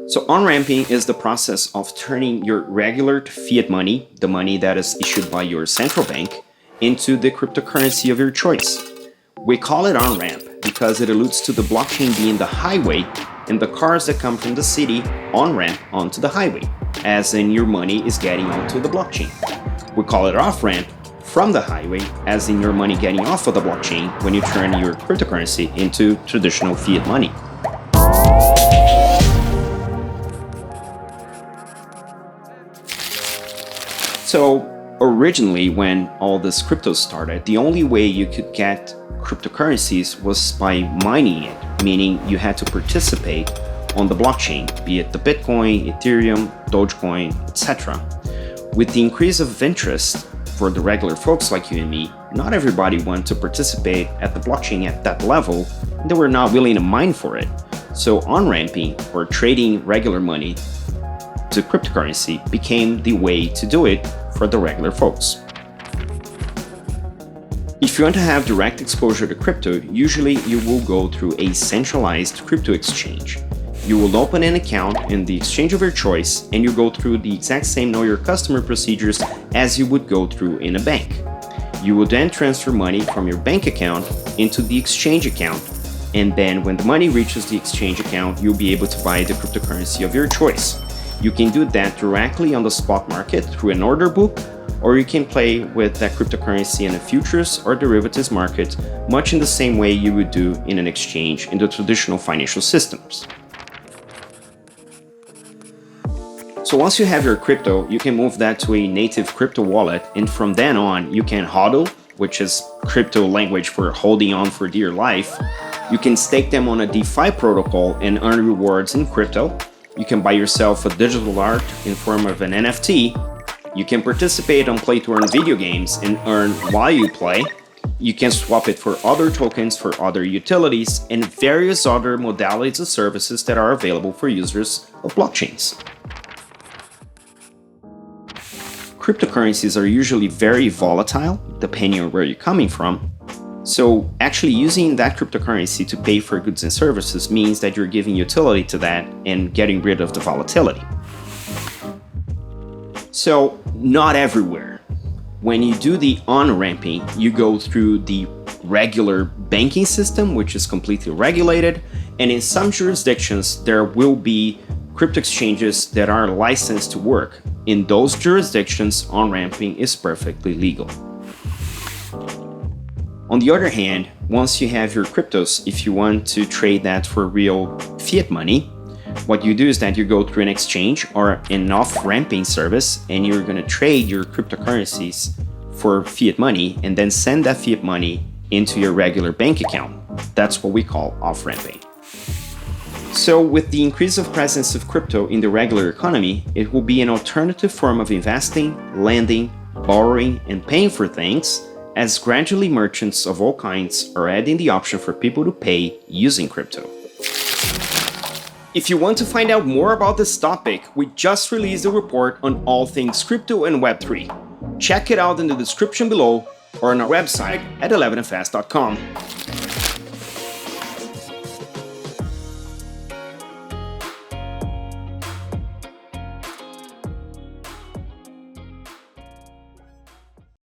So on-ramping is the process of turning your regular fiat money, the money that is issued by your central bank, into the cryptocurrency of your choice. We call it on-ramp because it alludes to the blockchain being the highway and the cars that come from the city on-ramp onto the highway, as in your money is getting onto the blockchain. We call it off-ramp from the highway, as in your money getting off of the blockchain when you turn your cryptocurrency into traditional fiat money. So originally, when all this crypto started, the only way you could get cryptocurrencies was by mining it, meaning you had to participate on the blockchain, be it the Bitcoin, Ethereum, Dogecoin, etc. With the increase of interest for the regular folks like you and me, not everybody wanted to participate at the blockchain at that level, and they were not willing to mine for it. So on-ramping, or trading regular money to cryptocurrency, became the way to do it for the regular folks. If you want to have direct exposure to crypto, usually you will go through a centralized crypto exchange. You will open an account in the exchange of your choice, and you go through the exact same know your customer procedures as you would go through in a bank. You will then transfer money from your bank account into the exchange account, and then when the money reaches the exchange account, you'll be able to buy the cryptocurrency of your choice. You can do that directly on the spot market through an order book, or you can play with that cryptocurrency in a futures or derivatives market, much in the same way you would do in an exchange in the traditional financial systems. So once you have your crypto, you can move that to a native crypto wallet, and from then on, you can hodl, which is crypto language for holding on for dear life. You can stake them on a DeFi protocol and earn rewards in crypto. You can buy yourself a digital art in form of an NFT. You can participate on play-to-earn video games and earn while you play. You can swap it for other tokens for other utilities and various other modalities of services that are available for users of blockchains. Cryptocurrencies are usually very volatile, depending on where you're coming from. So actually using that cryptocurrency to pay for goods and services means that you're giving utility to that and getting rid of the volatility. So not everywhere. When you do the on-ramping, you go through the regular banking system, which is completely regulated, and in some jurisdictions there will be crypto exchanges that are licensed to work. In those jurisdictions, on-ramping is perfectly legal. On the other hand, once you have your cryptos, if you want to trade that for real fiat money, what you do is that you go through an exchange or an off-ramping service, and you're going to trade your cryptocurrencies for fiat money and then send that fiat money into your regular bank account. That's what we call off-ramping. So with the increase of presence of crypto in the regular economy, it will be an alternative form of investing, lending, borrowing, and paying for things, as gradually merchants of all kinds are adding the option for people to pay using crypto. If you want to find out more about this topic, we just released a report on all things crypto and Web3. Check it out in the description below or on our website at 11fs.com.